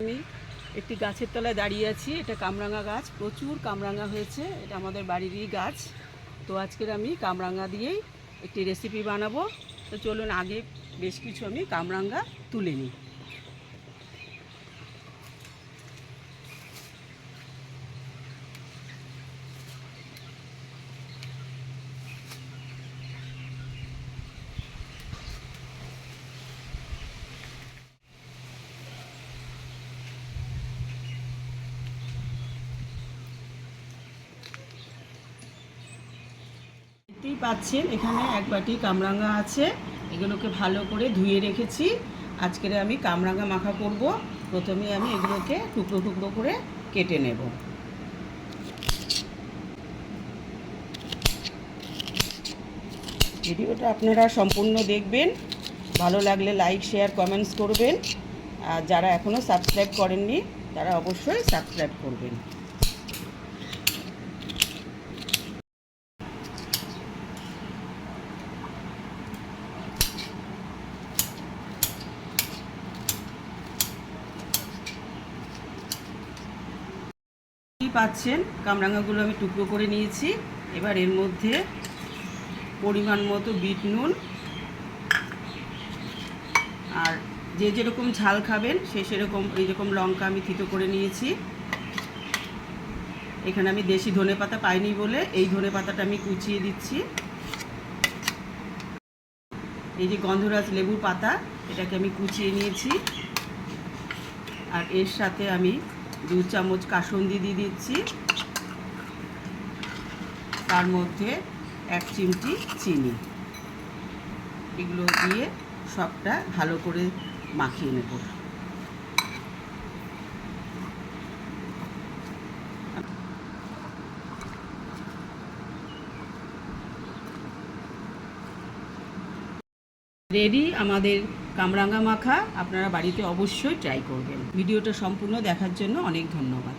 আমি একটি গাছের তলায় দাঁড়িয়ে আছি। এটা কামরাঙা গাছ, প্রচুর কামরাঙা হয়েছে। এটা আমাদের বাড়িরই গাছ। তো আজকের আমি কামরাঙা দিয়েই একটি রেসিপি বানাবো। তো চলুন আগে বেশ কিছু আমি কামরাঙা তুলে নিই। দেখতেই পাচ্ছেন এখানে এক বাটি কামরাঙা আছে। এগুলোকে ভালো করে ধুয়ে রেখেছি। আজকের আমি কামরাঙা মাখা করব। প্রথমে আমি এগুলোকে টুকরো টুকরো করে কেটে নেব। ভিডিওটা আপনারা সম্পূর্ণ দেখবেন। ভালো লাগলে লাইক, শেয়ার, কমেন্টস করবেন। আর যারা এখনও সাবস্ক্রাইব করেননি তারা অবশ্যই সাবস্ক্রাইব করবেন। পাচ্ছেন কামরাঙাগুলো আমি টুকরো করে নিয়েছি। এবার এর মধ্যে পরিমাণ মতো বিট নুন, আর যে যেরকম ঝাল খাবেন সে সেরকম এইরকম লঙ্কা আমি থিতো করে নিয়েছি। এখানে আমি দেশি ধনেপাতা পাইনি বলে এই ধনেপাতাটা আমি কুচিয়ে দিচ্ছি। এই যে গন্ধরাজ লেবুর পাতা, এটাকে আমি কুচিয়ে নিয়েছি। আর এর সাথে আমি 2 চামচ কাসুন্দি দিয়ে দিচ্ছি। তার মধ্যে 1 চিমটি চিনি। এগুলো দিয়ে সবটা ভালো করে মাখিয়ে নেব। রেডি আমাদের কামরাঙা মাখা। আপনারা বাড়িতে অবশ্যই ট্রাই করবেন। ভিডিওটা সম্পূর্ণ দেখার জন্য অনেক ধন্যবাদ।